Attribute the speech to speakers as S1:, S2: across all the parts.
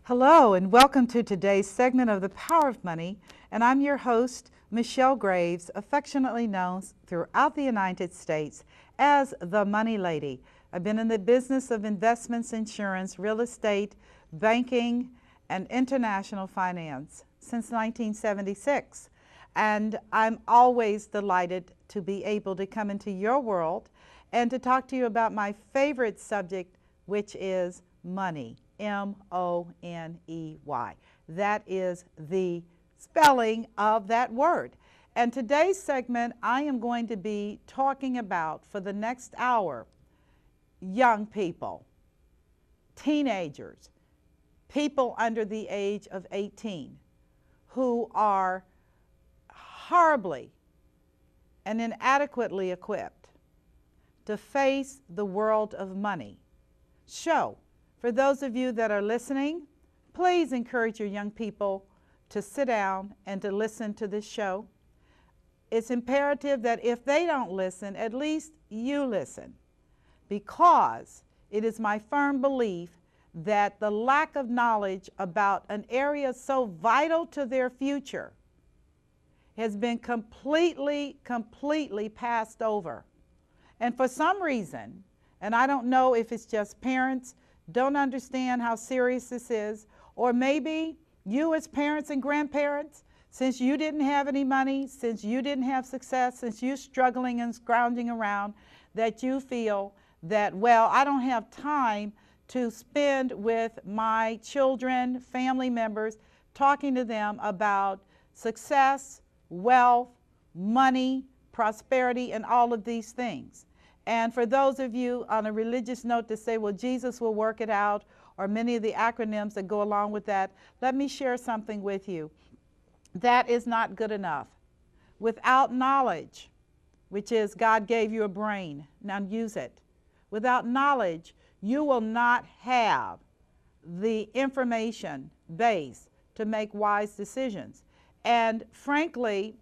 S1: Hello, and welcome to today's segment of The Power of Money. And I'm your host, Michelle Graves, affectionately known throughout the United States as the Money Lady. I've been in the business of investments, insurance, real estate, banking, and international finance since 1976. And I'm always delighted to be able to come into your world and to talk to you about my favorite subject, which is money. M-O-N-E-Y. That is the spelling of that word. And today's segment, I am going to be talking about, for the next hour, young people, teenagers, people under the age of 18 who are horribly and inadequately equipped to face the world of money. For those of you that are listening, please encourage your young people to sit down and to listen to this show. It's imperative that if they don't listen, at least you listen, because it is my firm belief that the lack of knowledge about an area so vital to their future has been completely passed over. And for some reason, and I don't know if it's just parents don't understand how serious this is, or maybe you as parents and grandparents, since you didn't have any money, since you didn't have success, since you're struggling and scrounging around, that you feel that, well, I don't have time to spend with my children, family members, talking to them about success, wealth, money, prosperity, and all of these things. And for those of you on a religious note to say, well, Jesus will work it out, or many of the acronyms that go along with that, let me share something with you. That is not good enough. Without knowledge, which is God gave you a brain, now use it. Without knowledge, you will not have the information base to make wise decisions. And frankly,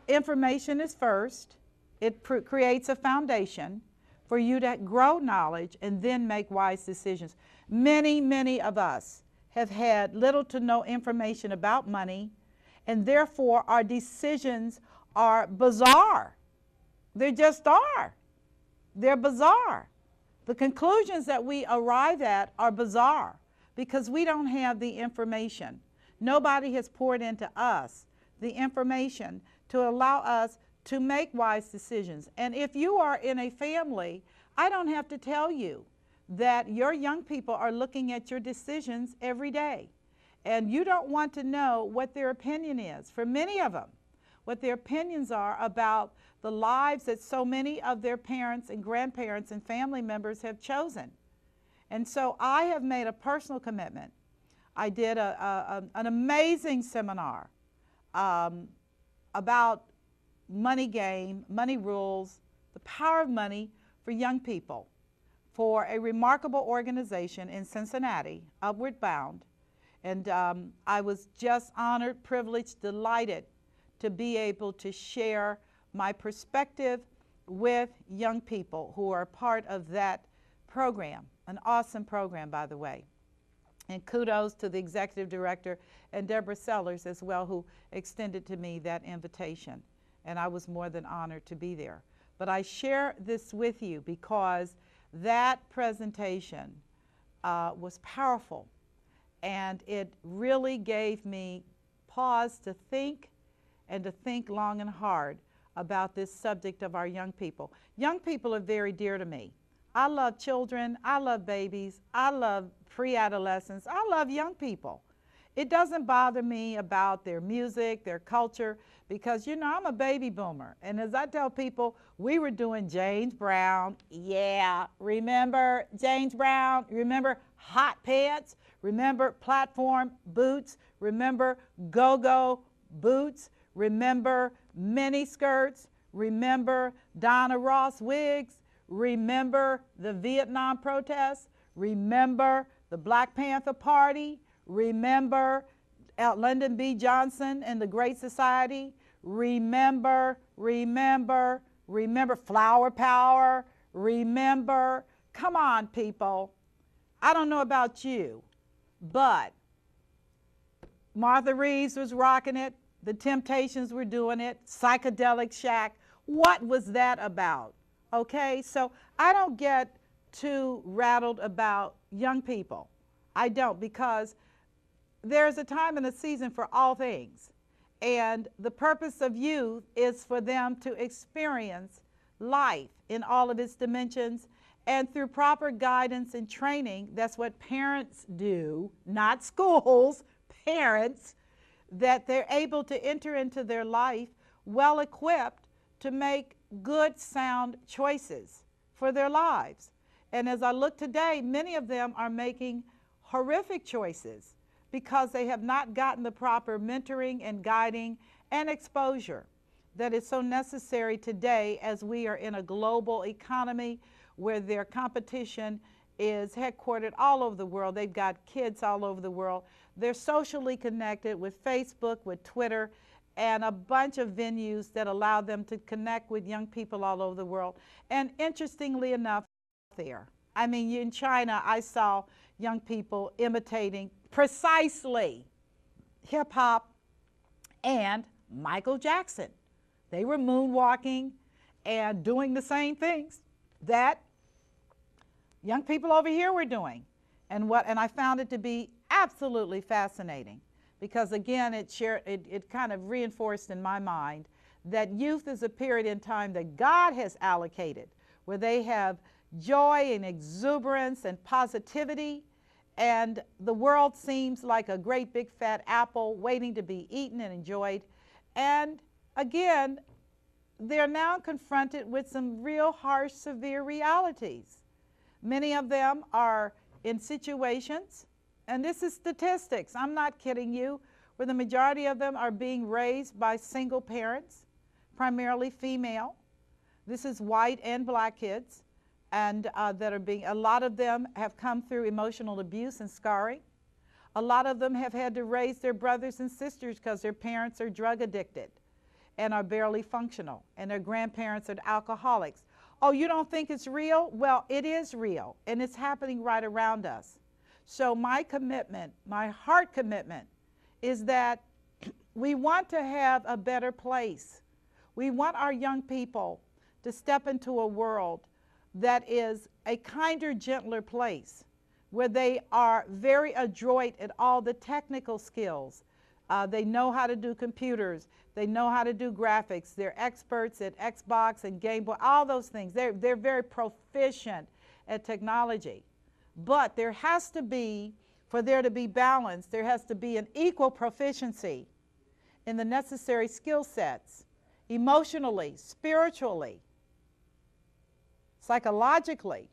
S1: information is first. It creates a foundation for you to grow knowledge and then make wise decisions. Many of us have had little to no information about money, and therefore our decisions are bizarre. They just are. They're bizarre. The conclusions that we arrive at are bizarre because we don't have the information. Nobody has poured into us the information to allow us to make wise decisions. And if you are in a family, I don't have to tell you that your young people are looking at your decisions every day. And you don't want to know what their opinion is. For many of them, what their opinions are about the lives that so many of their parents and grandparents and family members have chosen. And so I have made a personal commitment. I did an amazing seminar about money game, money rules, the power of money for young people, for a remarkable organization in Cincinnati, Upward Bound. And I was just honored, privileged, delighted to be able to share my perspective with young people who are part of that program, an awesome program, by the way. And kudos to the executive director and Deborah Sellers as well, who extended to me that invitation. And I was more than honored to be there. But I share this with you because that presentation was powerful, and it really gave me pause to think and to think long and hard about this subject of our young people. Young people are very dear to me. I love children, I love babies, I love pre-adolescents, I love young people. It doesn't bother me about their music, their culture, because, you know, I'm a baby boomer. And as I tell people, we were doing James Brown. Yeah, remember James Brown? Remember hot pants? Remember platform boots? Remember go-go boots? Remember mini skirts? Remember Donna Ross wigs? Remember the Vietnam protests? Remember the Black Panther Party? Remember Lyndon B. Johnson and the Great Society? Remember Flower Power? Remember, come on, people. I don't know about you, But Martha Reeves was rocking it. The Temptations were doing it. Psychedelic Shack. What was that about? Okay, so I don't get too rattled about young people. I don't, because there's a time and a season for all things. And the purpose of youth is for them to experience life in all of its dimensions. And through proper guidance and training, that's what parents do, not schools, parents, that they're able to enter into their life well equipped to make good, sound choices for their lives. And as I look today, many of them are making horrific choices because they have not gotten the proper mentoring and guiding and exposure that is so necessary today as we are in a global economy where their competition is headquartered all over the world. They've got kids all over the world. They're socially connected with Facebook, with Twitter, and a bunch of venues that allow them to connect with young people all over the world. And interestingly enough, there, I mean, in China, I saw young people imitating precisely hip-hop and Michael Jackson. They were moonwalking and doing the same things that young people over here were doing. And I found it to be absolutely fascinating because, again, it kind of reinforced in my mind that youth is a period in time that God has allocated where they have joy and exuberance and positivity, and the world seems like a great big fat apple waiting to be eaten and enjoyed. And again, they're now confronted with some real harsh, severe realities. Many of them are in situations, and this is statistics, I'm not kidding you, where the majority of them are being raised by single parents, primarily female. This is white and black kids, and that are being, a lot of them have come through emotional abuse and scarring. A lot of them have had to raise their brothers and sisters because their parents are drug addicted and are barely functional, and their grandparents are alcoholics. Oh, you don't think it's real? Well, it is real, and it's happening right around us. So my commitment, my heart commitment, is that we want to have a better place. We want our young people to step into a world that is a kinder, gentler place, where they are very adroit at all the technical skills. They know how to do computers. They know how to do graphics. They're experts at Xbox and Game Boy, all those things. They're very proficient at technology. But there has to be, for there to be balance, there has to be an equal proficiency in the necessary skill sets, emotionally, spiritually, psychologically.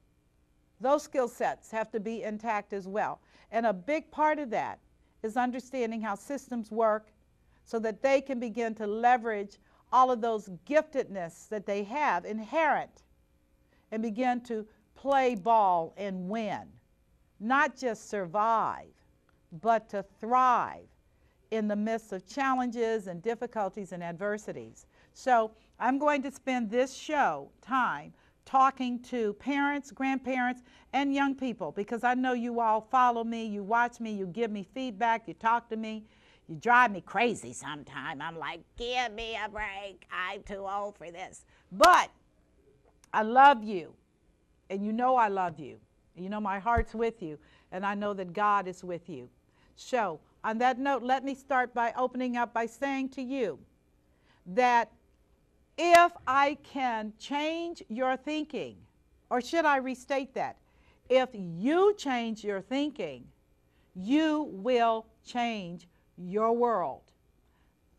S1: Those skill sets have to be intact as well. And a big part of that is understanding how systems work so that they can begin to leverage all of those giftedness that they have inherent and begin to play ball and win. Not just survive, but to thrive in the midst of challenges and difficulties and adversities. So I'm going to spend this show time talking to parents, grandparents, and young people, because I know you all follow me, you watch me, you give me feedback, you talk to me, you drive me crazy sometimes. I'm like, give me a break, I'm too old for this. But I love you, and you know I love you. You know my heart's with you, and I know that God is with you. So on that note, let me start by opening up by saying to you that if I can change your thinking, or should I restate that? If you change your thinking, you will change your world.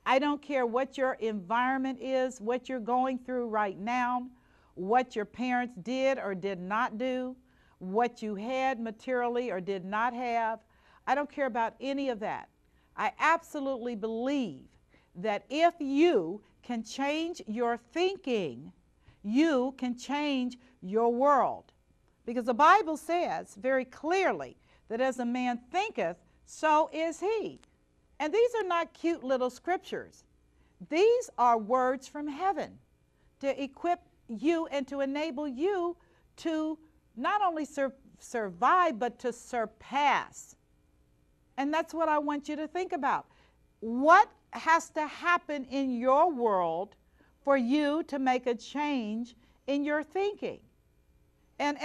S1: I don't care what your environment is, what you're going through right now, what your parents did or did not do, what you had materially or did not have. I don't care about any of that. I absolutely believe that if you can change your thinking, you can change your world. Because the Bible says very clearly that as a man thinketh, so is he. And these are not cute little scriptures. These are words from heaven to equip you and to enable you to not only survive, but to surpass And that's what I want you to think about. What has to happen in your world for you to make a change in your thinking? And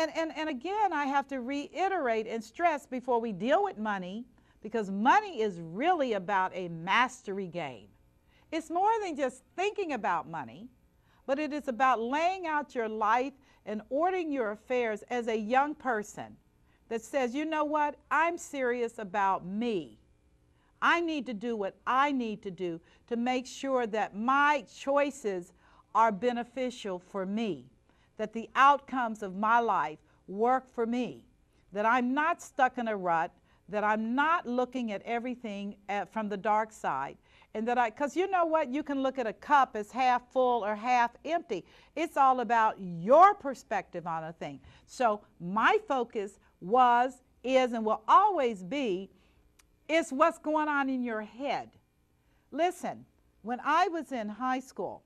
S1: again, I have to reiterate and stress before we deal with money, because money is really about a mastery game. It's more than just thinking about money, but it is about laying out your life and ordering your affairs as a young person that says, you know what, I'm serious about me. I need to do what I need to do to make sure that my choices are beneficial for me, that the outcomes of my life work for me, that I'm not stuck in a rut, that I'm not looking at everything from the dark side, and that because you know what, you can look at a cup as half full or half empty. It's all about your perspective on a thing. So my focus was, is, and will always be, is what's going on in your head. Listen, when I was in high school,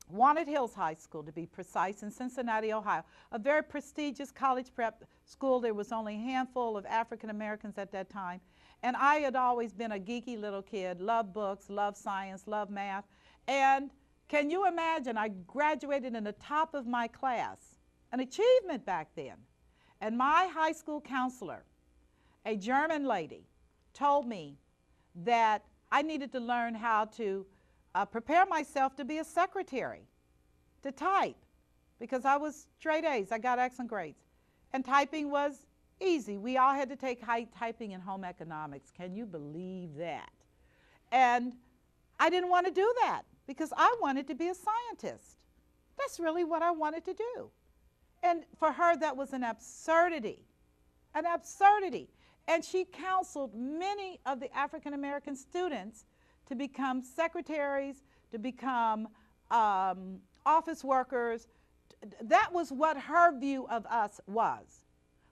S1: Walnut Hills High School, to be precise, in Cincinnati, Ohio, a very prestigious college prep school. There was only a handful of African Americans at that time. And I had always been a geeky little kid, loved books, loved science, loved math. And can you imagine, I graduated in the top of my class, an achievement back then. And my high school counselor, a German lady, told me that I needed to learn how to prepare myself to be a secretary, to type, because I was straight A's. I got excellent grades. And typing was easy. We all had to take typing and home economics. Can you believe that? And I didn't want to do that because I wanted to be a scientist. That's really what I wanted to do. And for her, that was an absurdity, an absurdity. And she counseled many of the African American students to become secretaries, to become office workers. That was what her view of us was.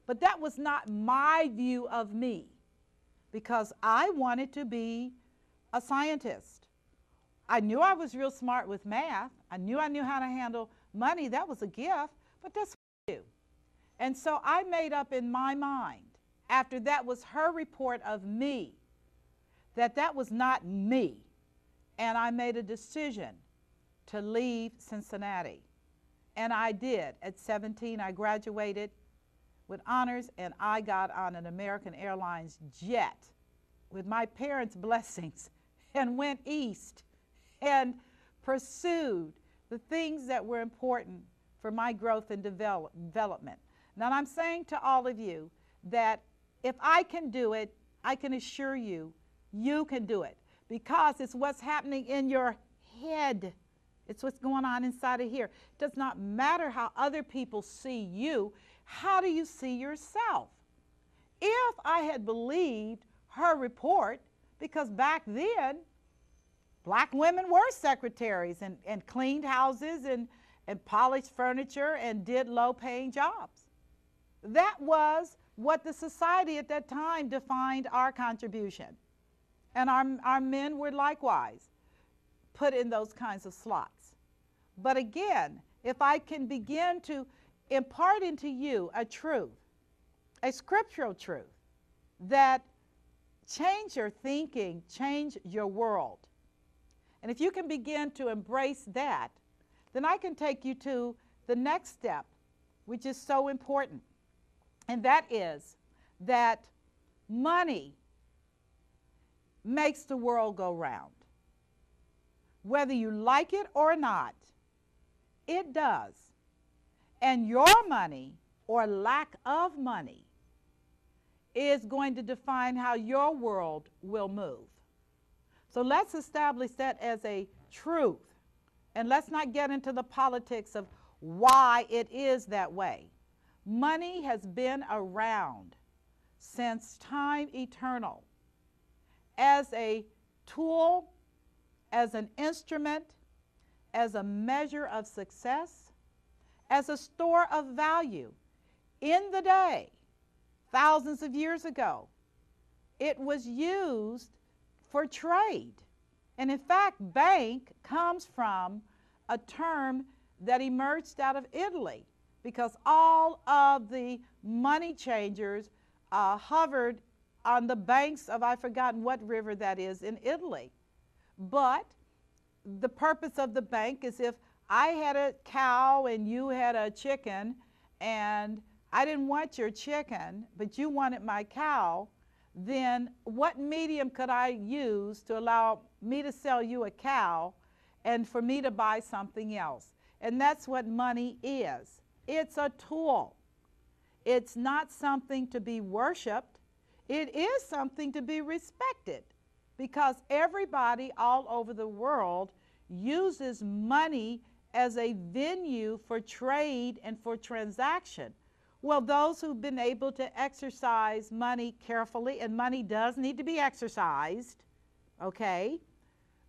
S1: But that was not my view of me, because I wanted to be a scientist. I knew I was real smart with math. I knew how to handle money. That was a gift, but that's what I do. And so I made up in my mind, after that was her report of me, that was not me. And I made a decision to leave Cincinnati. And I did. At 17, I graduated with honors, and I got on an American Airlines jet with my parents' blessings and went east and pursued the things that were important for my growth and development. Now, I'm saying to all of you that if I can do it, I can assure you, you can do it, because it's what's happening in your head. It's what's going on inside of here. It does not matter how other people see you. How do you see yourself? If I had believed her report, because back then, black women were secretaries and cleaned houses and polished furniture and did low-paying jobs. That was what the society at that time defined our contribution. And our men were likewise put in those kinds of slots. But again, if I can begin to impart into you a truth, a scriptural truth, that change your thinking, change your world, and if you can begin to embrace that, then I can take you to the next step, which is so important. And that is that money makes the world go round. Whether you like it or not, it does. And your money or lack of money is going to define how your world will move. So let's establish that as a truth. And let's not get into the politics of why it is that way. Money has been around since time eternal as a tool, as an instrument, as a measure of success, as a store of value. In the day, thousands of years ago, it was used for trade. And in fact, bank comes from a term that emerged out of Italy, because all of the money changers hovered on the banks of, I've forgotten what river that is in Italy. But the purpose of the bank is if I had a cow and you had a chicken and I didn't want your chicken, but you wanted my cow, then what medium could I use to allow me to sell you a cow and for me to buy something else? And that's what money is. It's a tool. It's not something to be worshiped. It is something to be respected, because everybody all over the world uses money as a venue for trade and for transaction. Well, those who've been able to exercise money carefully, and money does need to be exercised, okay?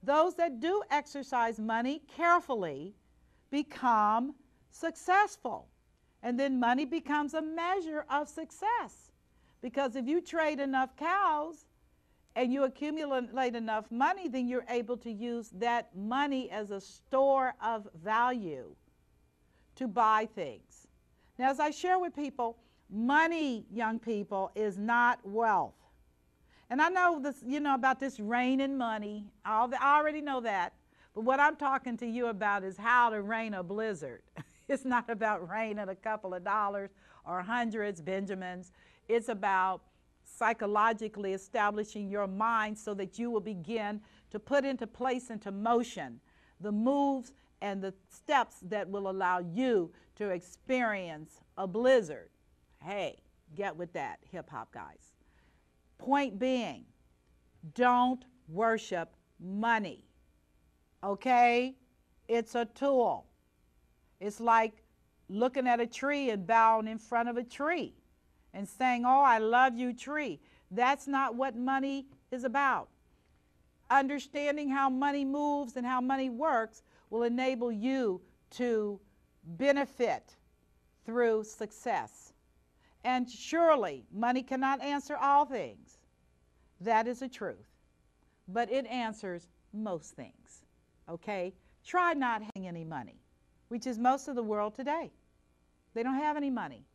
S1: Those that do exercise money carefully become successful. And then money becomes a measure of success. Because if you trade enough cows and you accumulate enough money, then you're able to use that money as a store of value to buy things. Now, as I share with people, money, young people, is not wealth. And I know this, about this rain and money. I already know that. But what I'm talking to you about is how to rain a blizzard. It's not about raining a couple of dollars or hundreds, Benjamins. It's about psychologically establishing your mind so that you will begin to put into place, into motion, the moves and the steps that will allow you to experience a blizzard. Hey, get with that, hip-hop guys. Point being, don't worship money, okay? It's a tool. It's like looking at a tree and bowing in front of a tree and saying, oh, I love you, tree. That's not what money is about. Understanding how money moves and how money works will enable you to benefit through success. And surely, money cannot answer all things. That is a truth. But it answers most things, okay? Try not having any money, which is most of the world today. They don't have any money.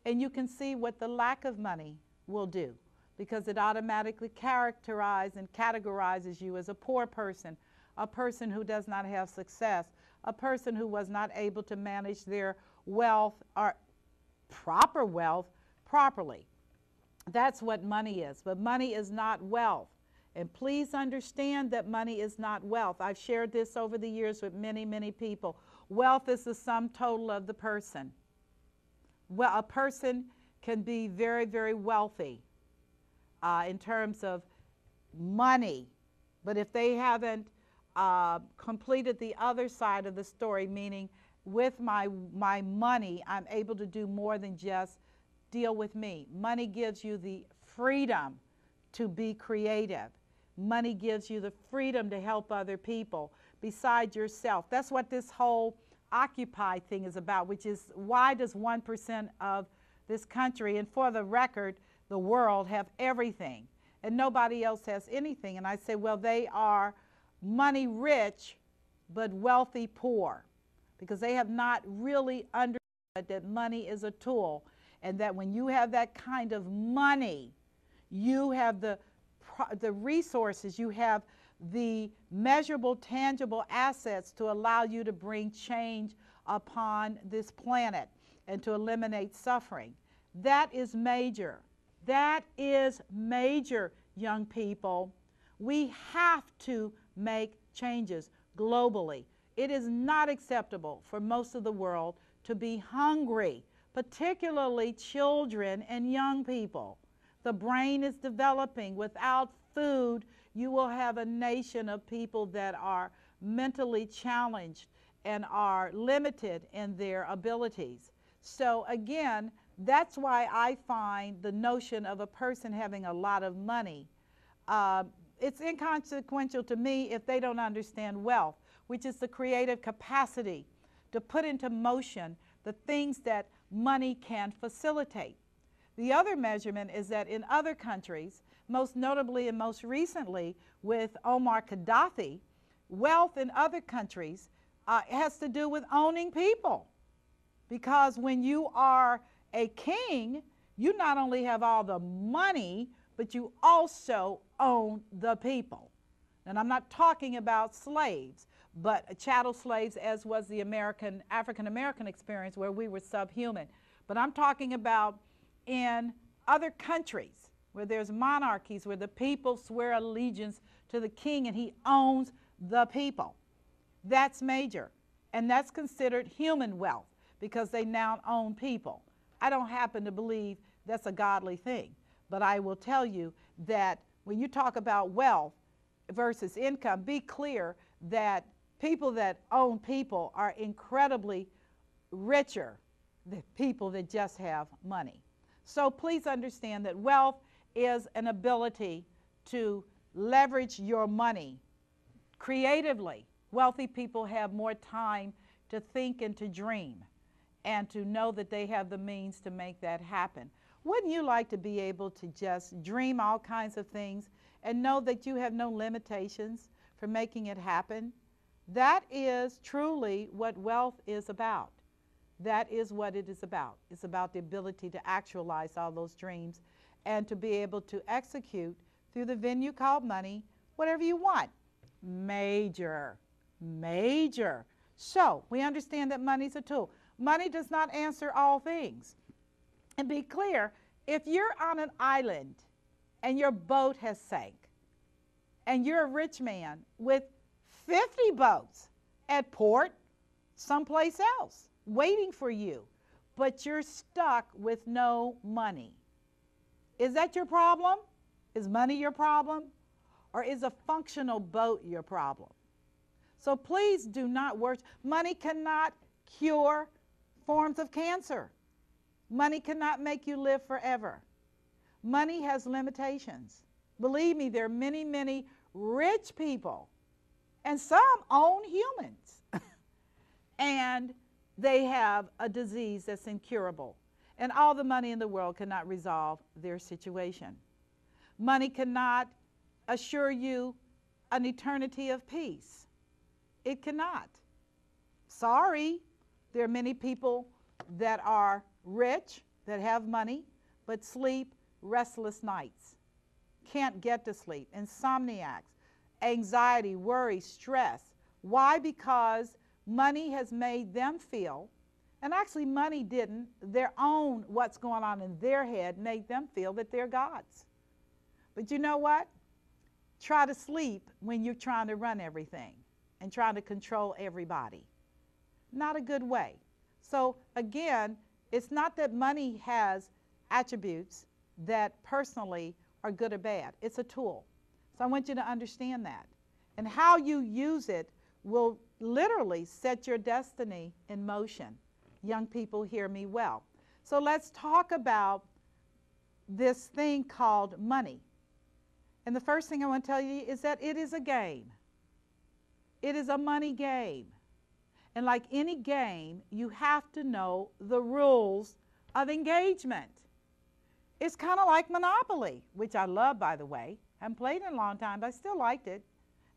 S1: And you can see what the lack of money will do, because it automatically characterizes and categorizes you as a poor person, a person who does not have success, a person who was not able to manage their wealth or proper wealth properly. That's what money is. But money is not wealth. And please understand that money is not wealth. I've shared this over the years with many, many people. Wealth is the sum total of the person. Well, a person can be very, very wealthy in terms of money, but if they haven't completed the other side of the story, meaning with my money, I'm able to do more than just deal with me. Money gives you the freedom to be creative. Money gives you the freedom to help other people besides yourself. That's what this whole Occupy thing is about, which is why does 1% of this country, and for the record, the world, have everything and nobody else has anything? And I say, well, they are money rich but wealthy poor, because they have not really understood that money is a tool, and that when you have that kind of money, you have the resources, you have the measurable, tangible assets to allow you to bring change upon this planet and to eliminate suffering. That is major. That is major, young people. We have to make changes globally. It is not acceptable for most of the world to be hungry, particularly children and young people. The brain is developing. Without food, you will have a nation of people that are mentally challenged and are limited in their abilities. So again, that's why I find the notion of a person having a lot of money, it's inconsequential to me if they don't understand wealth, which is the creative capacity to put into motion the things that money can facilitate. The other measurement is that in other countries, most notably and most recently with Omar Gaddafi, wealth in other countries has to do with owning people. Because when you are a king, you not only have all the money, but you also own the people. And I'm not talking about slaves, but chattel slaves, as was the African-American experience where we were subhuman. But I'm talking about in other countries where there's monarchies, where the people swear allegiance to the king and he owns the people. That's major. And that's considered human wealth because they now own people. I don't happen to believe that's a godly thing. But I will tell you that when you talk about wealth versus income, be clear that people that own people are incredibly richer than people that just have money. So please understand that wealth is an ability to leverage your money creatively. Wealthy people have more time to think and to dream and to know that they have the means to make that happen. Wouldn't you like to be able to just dream all kinds of things and know that you have no limitations for making it happen? That is truly what wealth is about. That is what it is about. It's about the ability to actualize all those dreams and to be able to execute through the venue called money whatever you want. Major. Major. So we understand that money's a tool. Money does not answer all things. And be clear, if you're on an island and your boat has sank and you're a rich man with 50 boats at port someplace else waiting for you, but you're stuck with no money, is that your problem? Is money your problem? Or is a functional boat your problem? So please do not worry. Money cannot cure forms of cancer. Money cannot make you live forever. Money has limitations. Believe me, there are many, many rich people, and some own humans. And they have a disease that's incurable. And all the money in the world cannot resolve their situation. Money cannot assure you an eternity of peace. It cannot. Sorry, there are many people that are rich, that have money, but sleep restless nights, can't get to sleep, insomniacs, anxiety, worry, stress. Why? Because money has made them feel, and actually money didn't, their own what's going on in their head made them feel that they're gods. But you know what? Try to sleep when you're trying to run everything and trying to control everybody. Not a good way. So again, it's not that money has attributes that personally are good or bad. It's a tool. So I want you to understand that. And how you use it will literally set your destiny in motion. Young people, hear me well. So let's talk about this thing called money. And the first thing I want to tell you is that it is a game. It is a money game. And like any game, you have to know the rules of engagement. It's kind of like Monopoly, which I love, by the way. I haven't played in a long time, but I still liked it.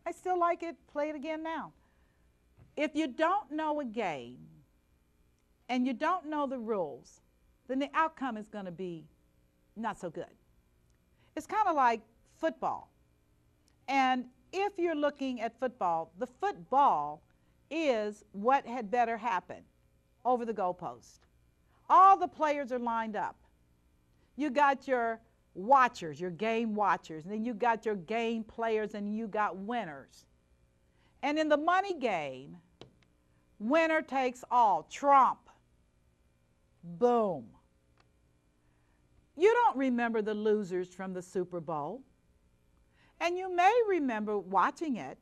S1: I still like it. Play it again now. If you don't know a game and you don't know the rules, then the outcome is going to be not so good. It's kind of like football. And if you're looking at football, the football is what had better happen over the goalpost. All the players are lined up. You got your watchers, your game watchers, and then you got your game players, and you got winners. And in the money game, winner takes all, trump. Boom. You don't remember the losers from the Super Bowl. And you may remember watching it,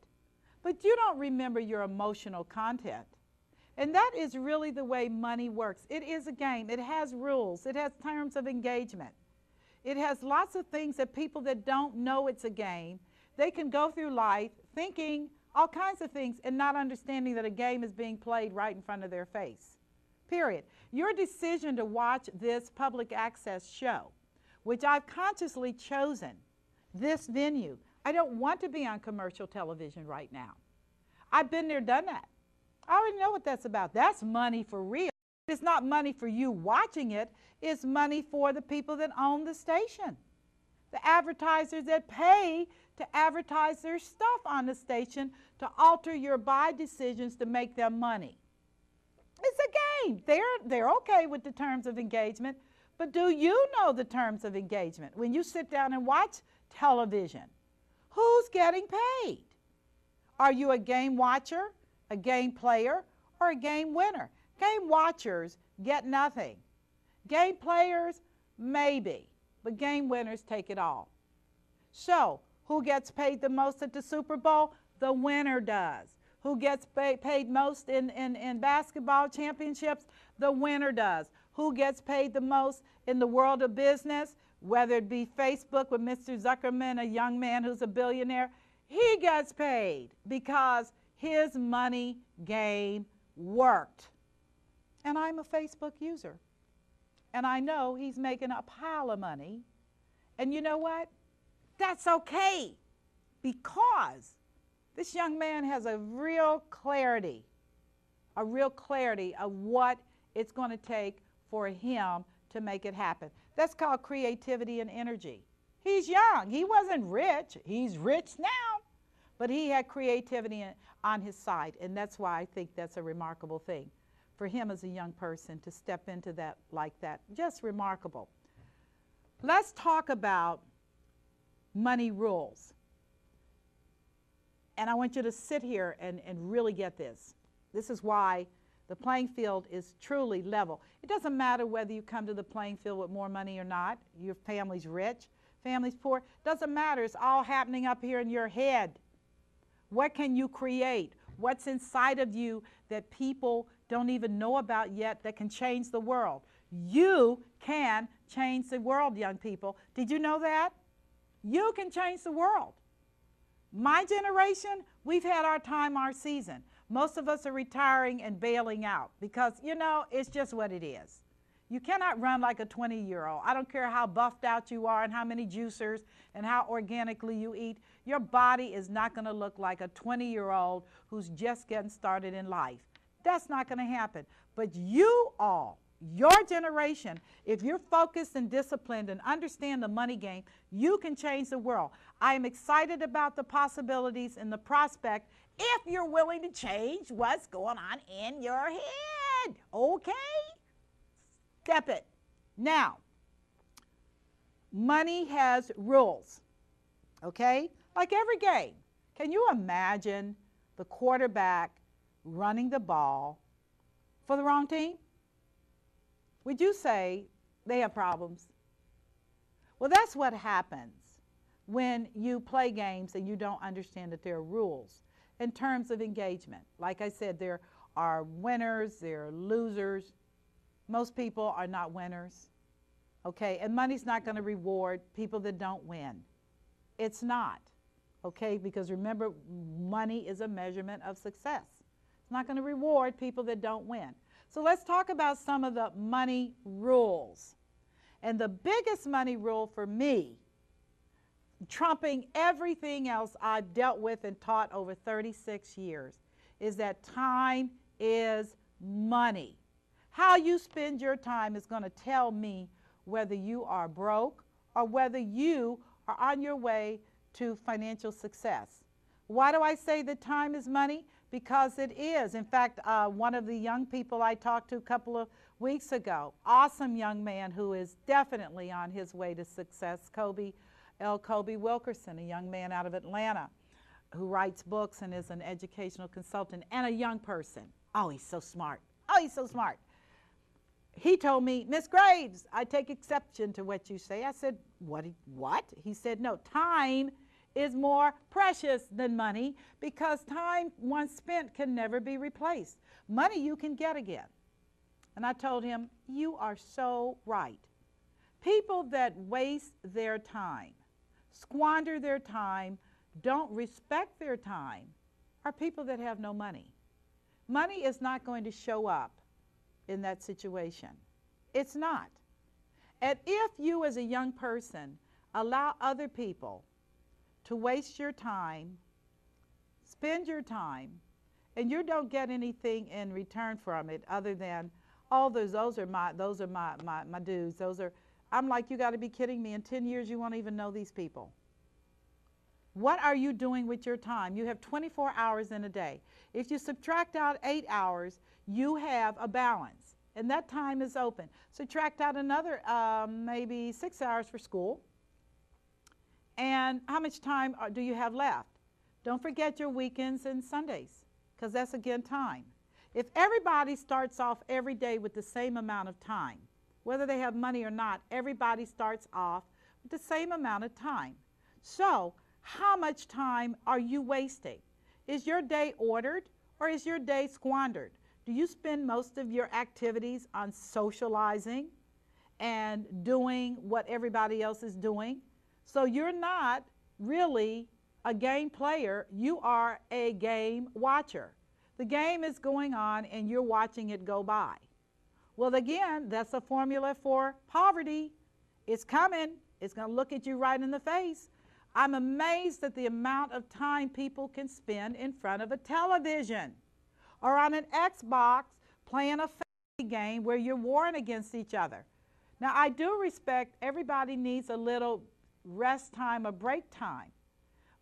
S1: but you don't remember your emotional content. And that is really the way money works. It is a game. It has rules. It has terms of engagement. It has lots of things that people that don't know it's a game, they can go through life thinking all kinds of things and not understanding that a game is being played right in front of their face. Period. Your decision to watch this public access show, which I've consciously chosen, this venue, I don't want to be on commercial television right now. I've been there, done that. I already know what that's about. That's money for real. It's not money for you watching it. It's money for the people that own the station. The advertisers that pay to advertise their stuff on the station to alter your buy decisions to make them money. It's a game. They're okay with the terms of engagement, but do you know the terms of engagement? When you sit down and watch television, who's getting paid? Are you a game watcher, a game player, or a game winner? Game watchers get nothing. Game players, maybe, but game winners take it all. So, who gets paid the most at the Super Bowl? The winner does. Who gets paid most in basketball championships? The winner does. Who gets paid the most in the world of business? Whether it be Facebook with Mr. Zuckerman, a young man who's a billionaire, he gets paid because his money game worked. And I'm a Facebook user. And I know he's making a pile of money. And you know what? That's okay, because this young man has a real clarity of what it's going to take for him to make it happen. That's called creativity and energy. He's young. He wasn't rich. He's rich now. But he had creativity on his side, and that's why I think that's a remarkable thing for him as a young person to step into that like that. Just remarkable. Let's talk about money rules. And I want you to sit here and really get this. This is why the playing field is truly level. It doesn't matter whether you come to the playing field with more money or not. Your family's rich, family's poor. Doesn't matter. It's all happening up here in your head. What can you create? What's inside of you that people don't even know about yet that can change the world? You can change the world, young people. Did you know that? You can change the world. My generation, we've had our time, our season. Most of us are retiring and bailing out because, you know, it's just what it is. You cannot run like a 20-year-old. I don't care how buffed out you are and how many juicers and how organically you eat. Your body is not going to look like a 20-year-old who's just getting started in life. That's not going to happen. But you all, your generation, if you're focused and disciplined and understand the money game, you can change the world. I am excited about the possibilities and the prospect if you're willing to change what's going on in your head. Okay? Step it. Now, money has rules. Okay? Like every game. Can you imagine the quarterback running the ball for the wrong team? Would you say they have problems? Well, that's what happens when you play games and you don't understand that there are rules in terms of engagement. Like I said, there are winners, there are losers. Most people are not winners. Okay? And money's not going to reward people that don't win. It's not. Okay? Because remember, money is a measurement of success. It's not going to reward people that don't win. So let's talk about some of the money rules. And the biggest money rule for me, trumping everything else I've dealt with and taught over 36 years, is that time is money. How you spend your time is going to tell me whether you are broke or whether you are on your way to financial success. Why do I say that time is money? Because it is. In fact, one of the young people I talked to a couple of weeks ago, awesome young man who is definitely on his way to success, Kobe Wilkerson, a young man out of Atlanta who writes books and is an educational consultant and a young person. Oh, he's so smart. Oh, he's so smart. He told me, Miss Graves, I take exception to what you say. I said, what? He said, no, time is more precious than money because time once spent can never be replaced. Money you can get again. And I told him, you are so right. People that waste their time, squander their time, don't respect their time, are people that have no money. Money is not going to show up in that situation. It's not. And if you as a young person allow other people to waste your time, spend your time, and you don't get anything in return from it other than, oh, those are my dues. Those are, I'm like, you got to be kidding me. In 10 years, you won't even know these people. What are you doing with your time? You have 24 hours in a day. If you subtract out 8 hours, you have a balance, and that time is open. Subtract out another maybe 6 hours for school, and how much time do you have left? Don't forget your weekends and Sundays, because that's, again, time. If everybody starts off every day with the same amount of time, whether they have money or not, everybody starts off with the same amount of time. So, how much time are you wasting? Is your day ordered, or is your day squandered? Do you spend most of your activities on socializing and doing what everybody else is doing? So you're not really a game player, you are a game watcher. The game is going on and you're watching it go by. Well, again, that's a formula for poverty. It's coming. It's going to look at you right in the face. I'm amazed at the amount of time people can spend in front of a television or on an Xbox playing a family game where you're warring against each other. Now, I do respect everybody needs a little rest time or break time.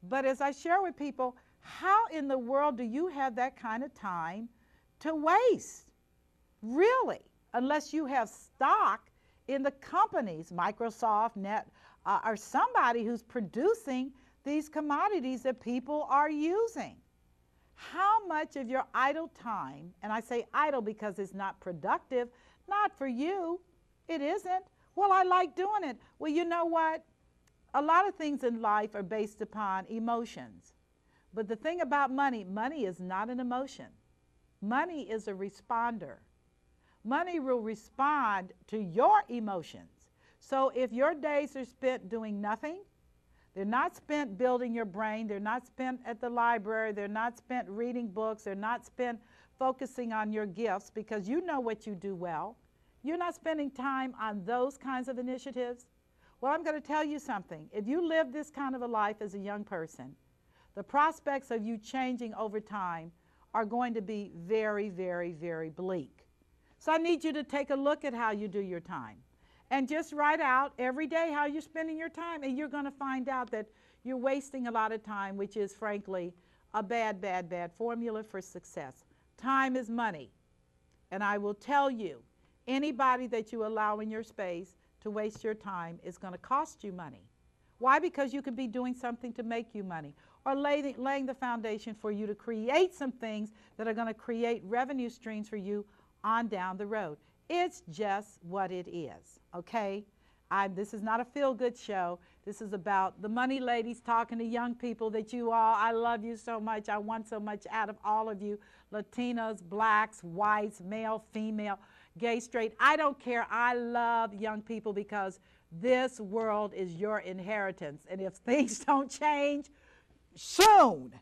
S1: But as I share with people, how in the world do you have that kind of time to waste? Really? Unless you have stock in the companies, Microsoft, or somebody who's producing these commodities that people are using. How much of your idle time, and I say idle because it's not productive, not for you, it isn't. Well, I like doing it. Well, you know what? A lot of things in life are based upon emotions. But the thing about money, money is not an emotion. Money is a responder. Money will respond to your emotions. So if your days are spent doing nothing, they're not spent building your brain, they're not spent at the library, they're not spent reading books, they're not spent focusing on your gifts because you know what you do well. You're not spending time on those kinds of initiatives. Well, I'm going to tell you something. If you live this kind of a life as a young person, the prospects of you changing over time are going to be very, very, very bleak. So I need you to take a look at how you do your time and just write out every day how you're spending your time, and you're going to find out that you're wasting a lot of time, which is, frankly, a bad, bad, bad formula for success. Time is money. And I will tell you, anybody that you allow in your space to waste your time is going to cost you money. Why? Because you could be doing something to make you money, or laying the foundation for you to create some things that are going to create revenue streams for you on down the road. It's just what it is, okay? This is not a feel-good show. This is about the money ladies talking to young people that you all, I love you so much. I want so much out of all of you, Latinas, blacks, whites, male, female, gay, straight. I don't care. I love young people because this world is your inheritance. And if things don't change soon,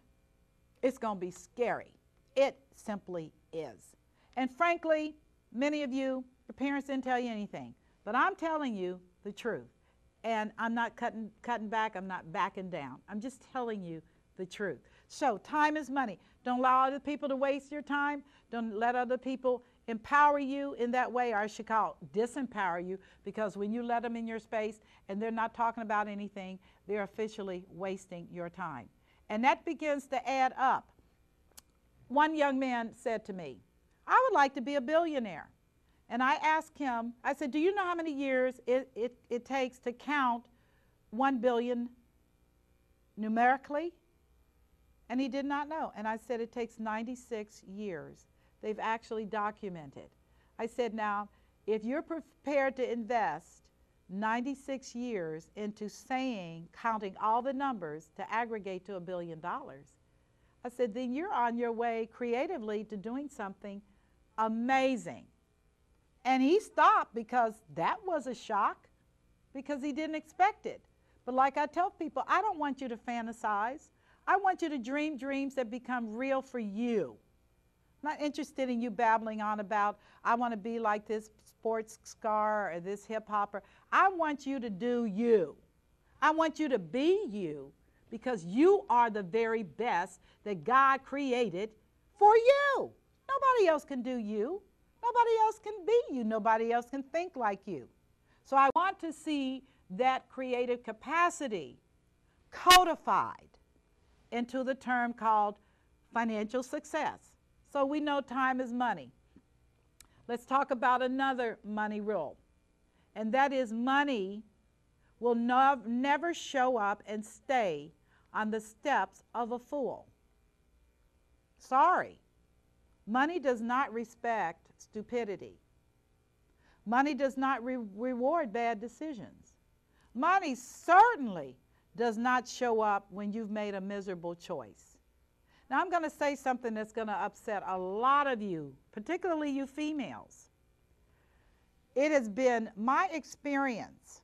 S1: it's going to be scary. It simply is. And frankly, many of you, your parents didn't tell you anything. But I'm telling you the truth. And I'm not cutting back. I'm not backing down. I'm just telling you the truth. So time is money. Don't allow other people to waste your time. Don't let other people empower you in that way, or I should call it disempower you, because when you let them in your space and they're not talking about anything, they're officially wasting your time. And that begins to add up. One young man said to me, I would like to be a billionaire. And I asked him, I said, do you know how many years it takes to count 1 billion numerically? And he did not know. And I said, it takes 96 years. They've actually documented. I said, now, if you're prepared to invest 96 years into counting all the numbers to aggregate to $1 billion, I said, then you're on your way creatively to doing something amazing. And he stopped because that was a shock, because he didn't expect it. But like I tell people, I don't want you to fantasize. I want you to dream dreams that become real for you. I'm not interested in you babbling on about, I want to be like this sports star or this hip hopper. I want you to do you. I want you to be you, because you are the very best that God created for you. Nobody else can do you. Nobody else can be you. Nobody else can think like you. So I want to see that creative capacity codified into the term called financial success. So we know time is money. Let's talk about another money rule, and that is money will never show up and stay on the steps of a fool. Sorry. Money does not respect stupidity. Money does not reward bad decisions. Money certainly does not show up when you've made a miserable choice. Now, I'm going to say something that's going to upset a lot of you, particularly you females. It has been my experience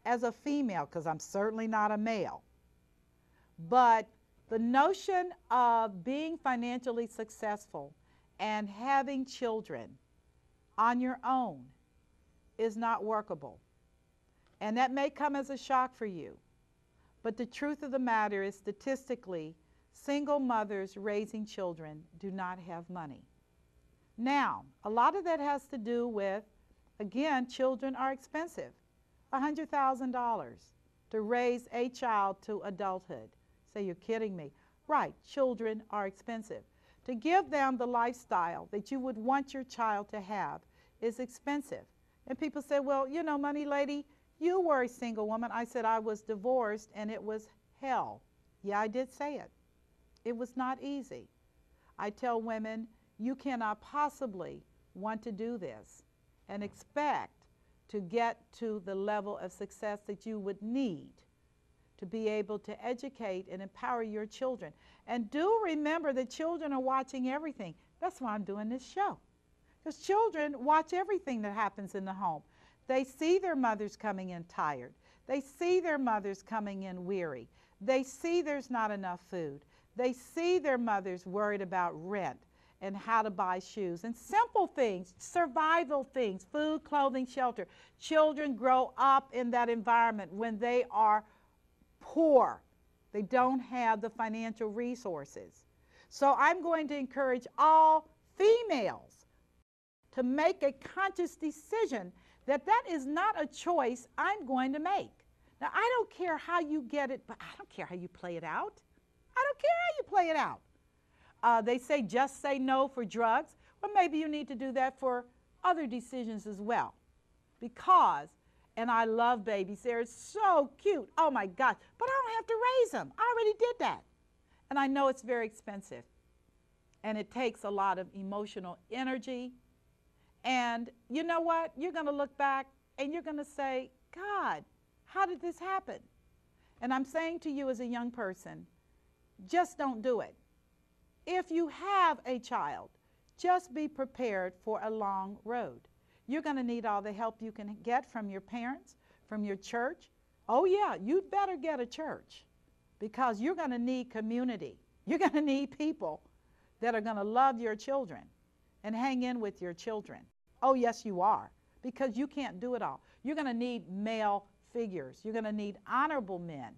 S1: as a female, because I'm certainly not a male, but the notion of being financially successful and having children on your own is not workable. And that may come as a shock for you. But the truth of the matter is, statistically, single mothers raising children do not have money. Now, a lot of that has to do with, again, children are expensive. $100,000 to raise a child to adulthood. Say, you're kidding me. Right, children are expensive. To give them the lifestyle that you would want your child to have is expensive. And people say, well, you know, money lady, you were a single woman. I said I was divorced and it was hell. Yeah, I did say it. It was not easy. I tell women, you cannot possibly want to do this and expect to get to the level of success that you would need to be able to educate and empower your children. And do remember that children are watching everything. That's why I'm doing this show. Because children watch everything that happens in the home. They see their mothers coming in tired. They see their mothers coming in weary. They see there's not enough food. They see their mothers worried about rent and how to buy shoes and simple things, survival things, food, clothing, shelter. Children grow up in that environment when they are poor. They don't have the financial resources. So I'm going to encourage all females to make a conscious decision that that is not a choice I'm going to make. Now, I don't care how you get it, but I don't care how you play it out. I don't care how you play it out. They say just say no for drugs. Well, maybe you need to do that for other decisions as well. Because, and I love babies. They're so cute. Oh, my gosh. But I don't have to raise them. I already did that. And I know it's very expensive. And it takes a lot of emotional energy. And you know what? You're going to look back and you're going to say, God, how did this happen? And I'm saying to you as a young person, just don't do it. If you have a child, just be prepared for a long road. You're going to need all the help you can get from your parents, from your church. Oh, yeah, you'd better get a church because you're going to need community. You're going to need people that are going to love your children and hang in with your children. Oh, yes, you are, because you can't do it all. You're going to need male figures. You're going to need honorable men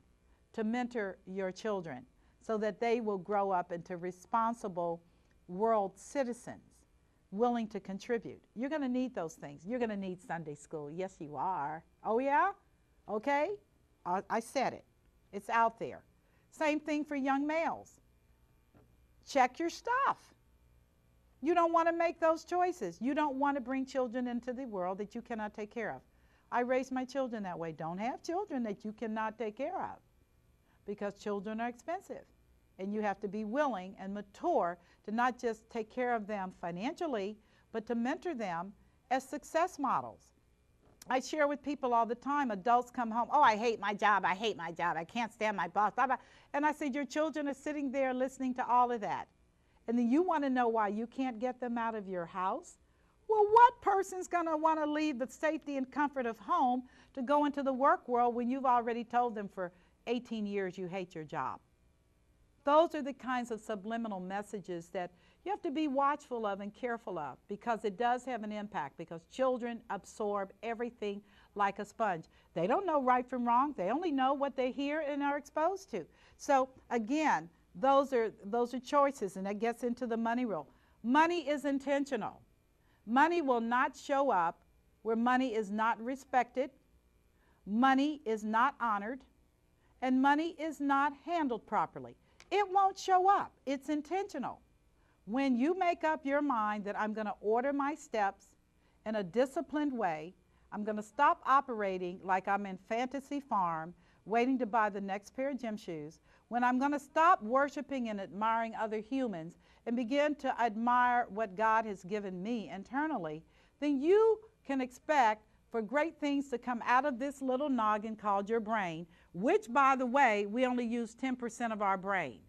S1: to mentor your children so that they will grow up into responsible world citizens willing to contribute. You're going to need those things. You're going to need Sunday school. Yes, you are. Oh, yeah? Okay? I said it. It's out there. Same thing for young males. Check your stuff. You don't want to make those choices. You don't want to bring children into the world that you cannot take care of. I raised my children that way. Don't have children that you cannot take care of because children are expensive. And you have to be willing and mature to not just take care of them financially, but to mentor them as success models. I share with people all the time, adults come home, oh, I hate my job, I can't stand my boss, blah, blah. And I said, your children are sitting there listening to all of that. And then you want to know why you can't get them out of your house? Well, what person's going to want to leave the safety and comfort of home to go into the work world when you've already told them for 18 years you hate your job? Those are the kinds of subliminal messages that you have to be watchful of and careful of because it does have an impact because children absorb everything like a sponge. They don't know right from wrong. They only know what they hear and are exposed to. So again, those are choices, and that gets into the money rule. Money is intentional. Money will not show up where money is not respected, money is not honored, and money is not handled properly. It won't show up. It's intentional. When you make up your mind that I'm going to order my steps in a disciplined way, I'm going to stop operating like I'm in Fantasy Farm waiting to buy the next pair of gym shoes, when I'm going to stop worshiping and admiring other humans and begin to admire what God has given me internally, then you can expect for great things to come out of this little noggin called your brain, which, by the way, we only use 10% of our brain.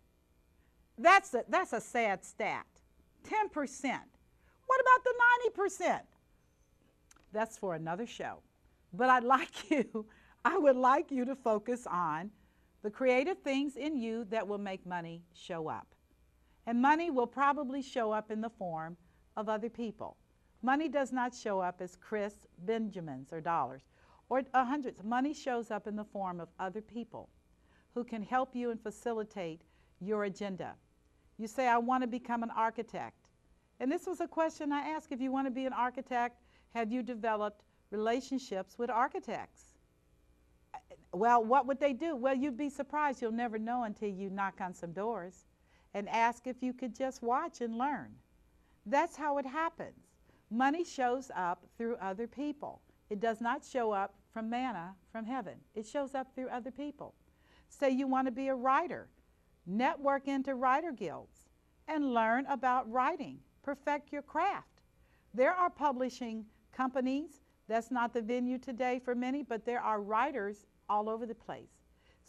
S1: That's a sad stat. 10%. What about the 90%? That's for another show. But I would like you to focus on the creative things in you that will make money show up. And money will probably show up in the form of other people. Money does not show up as Chris Benjamins or dollars or hundreds. Money shows up in the form of other people who can help you and facilitate your agenda. You say, I want to become an architect. And this was a question I asked. If you want to be an architect, have you developed relationships with architects? Well, what would they do? Well, you'd be surprised. You'll never know until you knock on some doors and ask if you could just watch and learn. That's how it happens. Money shows up through other people. It does not show up from manna from heaven. It shows up through other people. Say you want to be a writer. Network into writer guilds and learn about writing. Perfect your craft. There are publishing companies. That's not the venue today for many, but there are writers all over the place.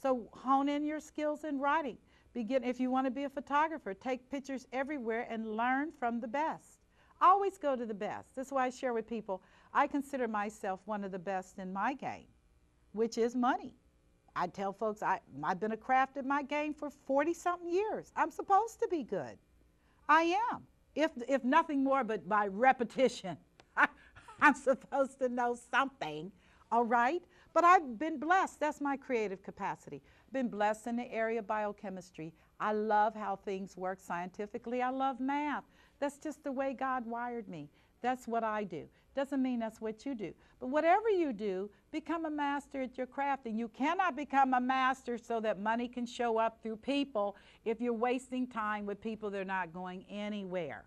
S1: So hone in your skills in writing. If you want to be a photographer, take pictures everywhere and learn from the best. Always go to the best. That's why I share with people, I consider myself one of the best in my game, which is money. I tell folks I've been a craft at my game for 40-something years. I'm supposed to be good. I am, if nothing more but by repetition. I'm supposed to know something, all right? But I've been blessed. That's my creative capacity. I've been blessed in the area of biochemistry. I love how things work scientifically. I love math. That's just the way God wired me. That's what I do. Doesn't mean that's what you do. But whatever you do, become a master at your craft. And you cannot become a master so that money can show up through people if you're wasting time with people that are not going anywhere.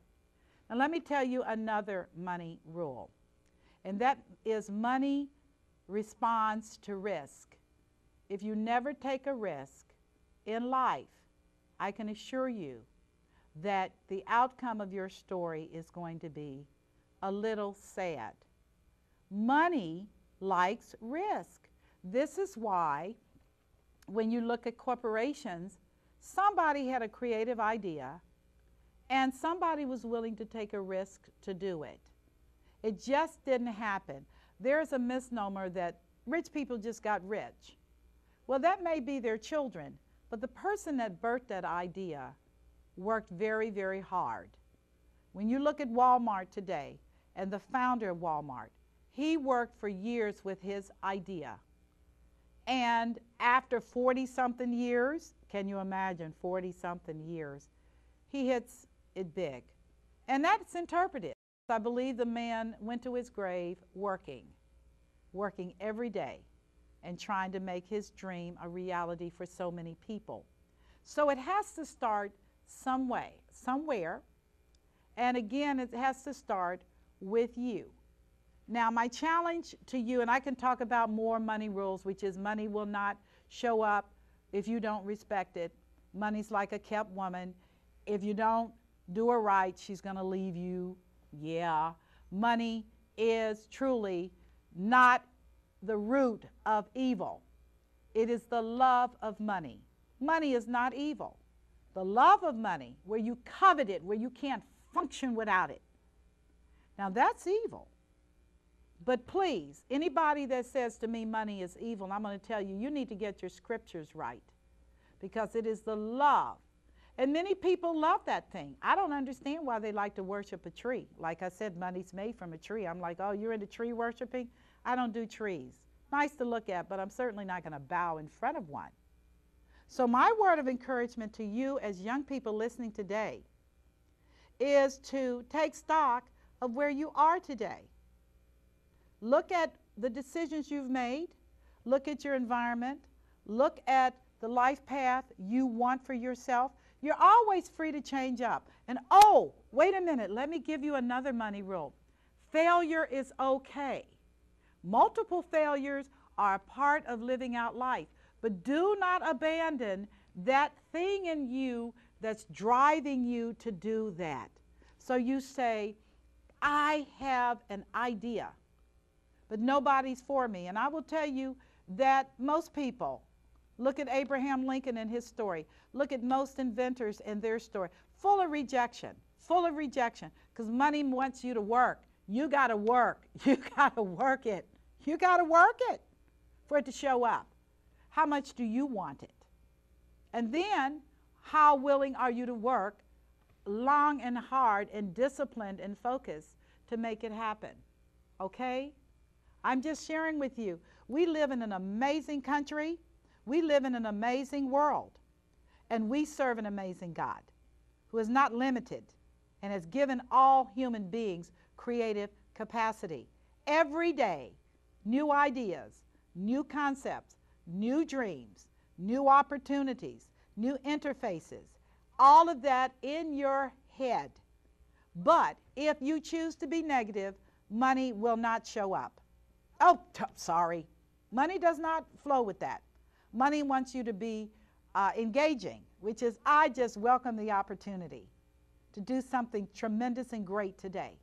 S1: Now let me tell you another money rule. And that is money responds to risk. If you never take a risk in life, I can assure you that the outcome of your story is going to be a little sad. Money likes risk. This is why when you look at corporations, somebody had a creative idea and somebody was willing to take a risk to do it. It just didn't happen. There's a misnomer that rich people just got rich. Well, that may be their children, but the person that birthed that idea worked very, very hard. When you look at Walmart today and the founder of Walmart, he worked for years with his idea. And after 40-something years, can you imagine 40-something years, he hits it big. And that's interpreted. I believe the man went to his grave working every day and trying to make his dream a reality for so many people. So it has to start some way, somewhere, and again, it has to start with you. Now, my challenge to you, and I can talk about more money rules, which is money will not show up if you don't respect it. Money's like a kept woman. If you don't do her right, she's going to leave you. Yeah, money is truly not the root of evil. It is the love of money. Money is not evil. The love of money, where you covet it, where you can't function without it. Now that's evil. But please, anybody that says to me money is evil, I'm going to tell you, you need to get your scriptures right, because it is the love. And many people love that thing. I don't understand why they like to worship a tree. Like I said, money's made from a tree. I'm like, oh, you're into tree worshiping? I don't do trees. Nice to look at, but I'm certainly not going to bow in front of one. So my word of encouragement to you as young people listening today is to take stock of where you are today. Look at the decisions you've made. Look at your environment. Look at the life path you want for yourself. You're always free to change up. And oh, wait a minute, let me give you another money rule. Failure is okay. Multiple failures are a part of living out life. But do not abandon that thing in you that's driving you to do that. So you say, I have an idea, but nobody's for me. And I will tell you that most people, look at Abraham Lincoln and his story, look at most inventors and their story, full of rejection, because money wants you to work. You got to work. You got to work it. You got to work it for it to show up. How much do you want it? And then, how willing are you to work long and hard and disciplined and focused to make it happen? Okay? I'm just sharing with you. We live in an amazing country. We live in an amazing world. And we serve an amazing God who is not limited and has given all human beings creative capacity. Every day, new ideas, new concepts, new dreams, new opportunities, new interfaces, all of that in your head. But if you choose to be negative, money will not show up. Oh, sorry. Money does not flow with that. Money wants you to be engaging, which is, I just welcome the opportunity to do something tremendous and great today.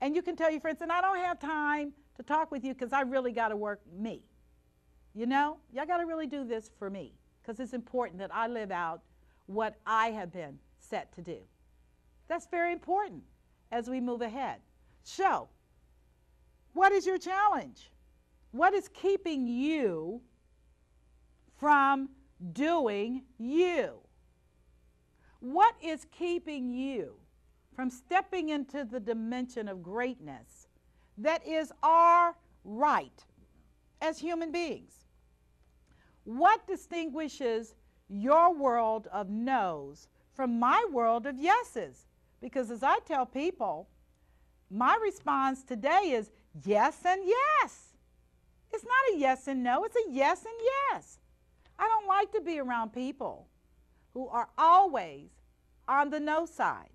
S1: And you can tell your friends, and I don't have time to talk with you because I really got to work me. You know, y'all got to really do this for me because it's important that I live out what I have been set to do. That's very important as we move ahead. So, what is your challenge? What is keeping you from doing you? What is keeping you from stepping into the dimension of greatness that is our right as human beings? What distinguishes your world of no's from my world of yeses? Because as I tell people, my response today is yes and yes. It's not a yes and no, it's a yes and yes. I don't like to be around people who are always on the no side.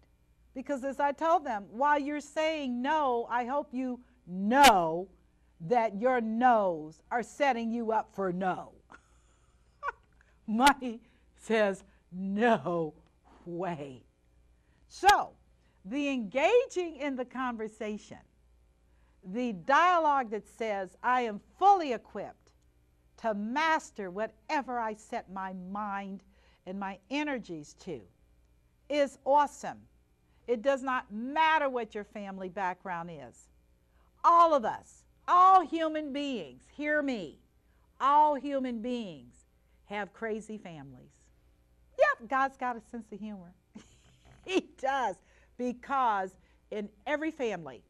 S1: Because as I told them, while you're saying no, I hope you know that your no's are setting you up for no. Money says no way. So, the engaging in the conversation, the dialogue that says I am fully equipped to master whatever I set my mind and my energies to, is awesome. It does not matter what your family background is. All of us, all human beings, hear me, all human beings have crazy families. Yep, God's got a sense of humor. He does, because in every family,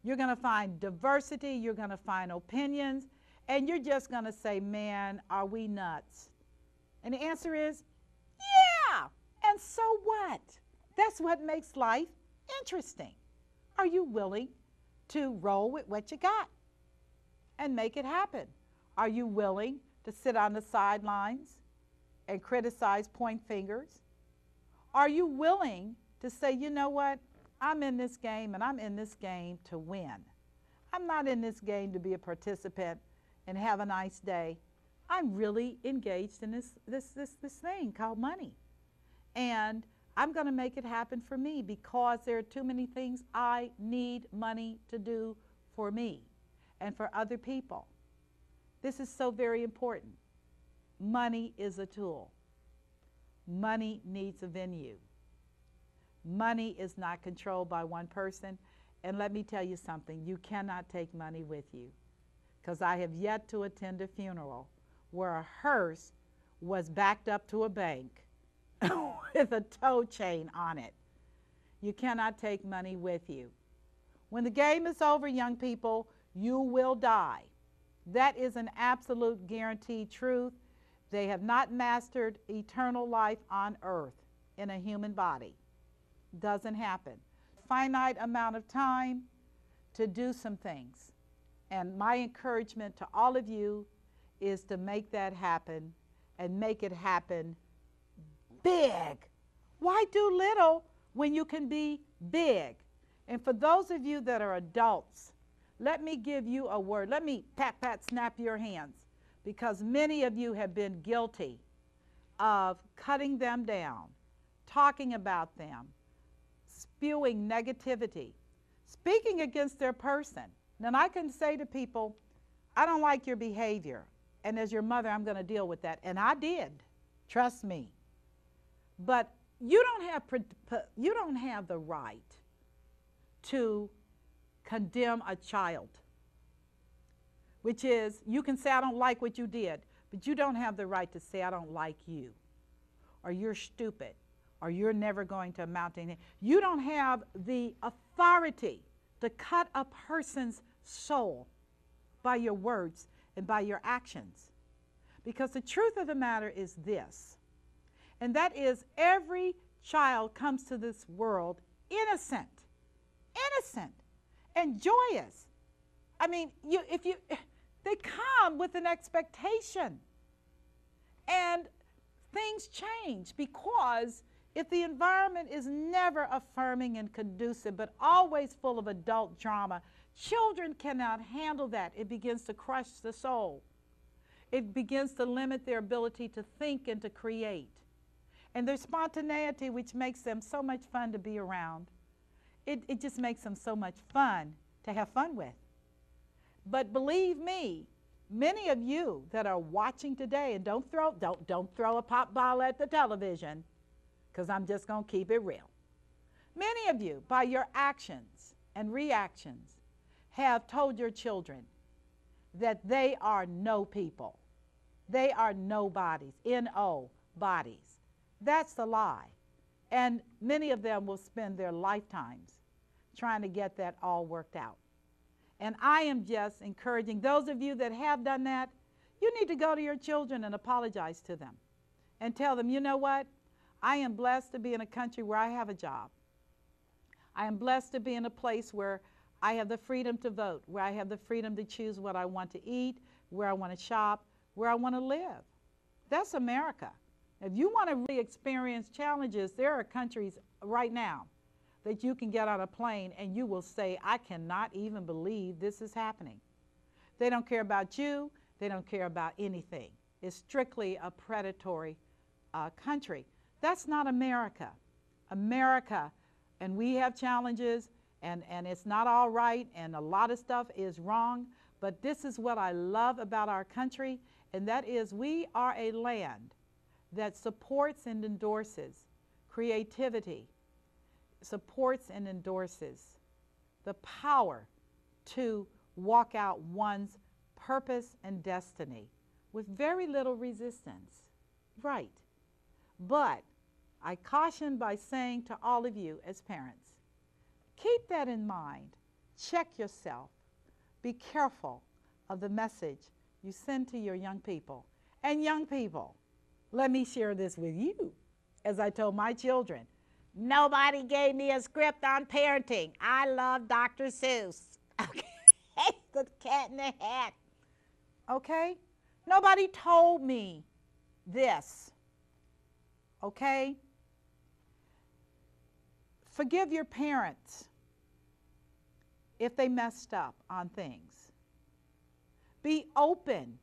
S1: you're going to find diversity, you're going to find opinions, and you're just going to say, man, are we nuts? And the answer is, yeah, and so what? That's what makes life interesting. Are you willing to roll with what you got and make it happen? Are you willing to sit on the sidelines and criticize, point fingers? Are you willing to say, you know what, I'm in this game and I'm in this game to win. I'm not in this game to be a participant and have a nice day. I'm really engaged in this thing called money. And I'm going to make it happen for me because there are too many things I need money to do for me and for other people. This is so very important. Money is a tool. Money needs a venue. Money is not controlled by one person. And let me tell you something, you cannot take money with you. Because I have yet to attend a funeral where a hearse was backed up to a bank with a tow chain on it. You cannot take money with you. When the game is over, young people, you will die. That is an absolute guaranteed truth. They have not mastered eternal life on earth in a human body. Doesn't happen. Finite amount of time to do some things. And my encouragement to all of you is to make that happen and make it happen big. Why do little when you can be big? And for those of you that are adults, let me give you a word. Let me pat, snap your hands, because many of you have been guilty of cutting them down, talking about them, spewing negativity, speaking against their person. And I can say to people, I don't like your behavior, and as your mother, I'm going to deal with that. And I did, trust me. But you don't have the right to condemn a child, which is, you can say, I don't like what you did, but you don't have the right to say, I don't like you, or you're stupid, or you're never going to amount to anything. You don't have the authority to cut a person's soul by your words and by your actions. Because the truth of the matter is this, and that is, every child comes to this world innocent and joyous. I mean, they come with an expectation. And things change, because if the environment is never affirming and conducive, but always full of adult drama, children cannot handle that. It begins to crush the soul. It begins to limit their ability to think and to create. And their spontaneity, which makes them so much fun to be around, it just makes them so much fun to have fun with. But believe me, many of you that are watching today, and don't throw a pop ball at the television, because I'm just going to keep it real. Many of you, by your actions and reactions, have told your children that they are no people. They are nobodies, N-O, bodies. That's the lie. And many of them will spend their lifetimes trying to get that all worked out. And I am just encouraging those of you that have done that, you need to go to your children and apologize to them and tell them, you know what? I am blessed to be in a country where I have a job. I am blessed to be in a place where I have the freedom to vote, where I have the freedom to choose what I want to eat, where I want to shop, where I want to live. That's America. If you want to really experience challenges, there are countries right now that you can get on a plane and you will say, I cannot even believe this is happening. They don't care about you. They don't care about anything. It's strictly a predatory country. That's not America. America, and we have challenges, and it's not all right, and a lot of stuff is wrong, but this is what I love about our country, and that is we are a land that supports and endorses creativity, supports and endorses the power to walk out one's purpose and destiny with very little resistance. Right. But I caution by saying to all of you as parents, keep that in mind. Check yourself. Be careful of the message you send to your young people. And young people, let me share this with you. As I told my children, nobody gave me a script on parenting. I love Dr. Seuss. Okay? The Cat in the Hat. Okay? Nobody told me this. Okay? Forgive your parents if they messed up on things. Be open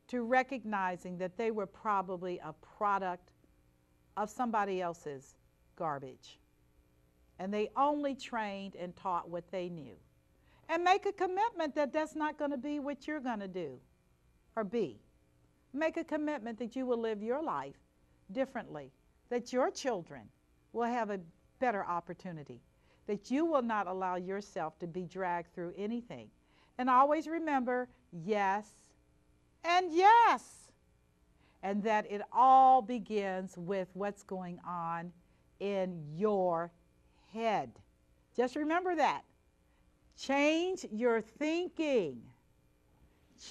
S1: to recognizing that they were probably a product of somebody else's garbage. And they only trained and taught what they knew. And make a commitment that that's not going to be what you're going to do or be. Make a commitment that you will live your life differently, that your children will have a better opportunity, that you will not allow yourself to be dragged through anything. And always remember, yes and yes. And that it all begins with what's going on in your head. Just remember that. Change your thinking.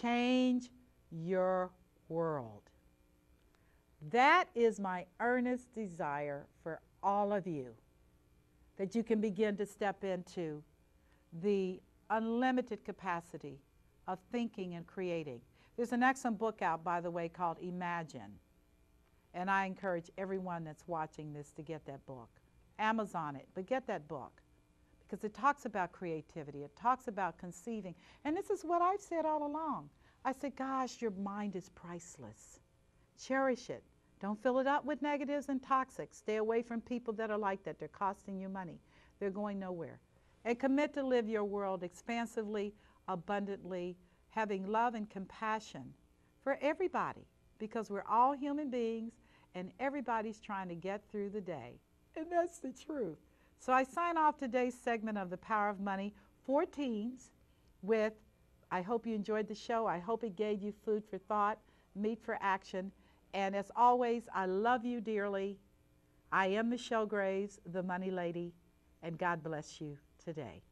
S1: Change your world. That is my earnest desire for all of you, that you can begin to step into the unlimited capacity of thinking and creating. There's an excellent book out, by the way, called Imagine. And I encourage everyone that's watching this to get that book. Amazon it, but get that book. Because it talks about creativity. It talks about conceiving. And this is what I've said all along. I said, gosh, your mind is priceless. Cherish it. Don't fill it up with negatives and toxics. Stay away from people that are like that. They're costing you money. They're going nowhere. And commit to live your world expansively, abundantly, having love and compassion for everybody, because we're all human beings and everybody's trying to get through the day. And that's the truth. So I sign off today's segment of The Power of Money for Teens with, I hope you enjoyed the show. I hope it gave you food for thought, meat for action. And as always, I love you dearly. I am Michelle Graves, the Money Lady, and God bless you today.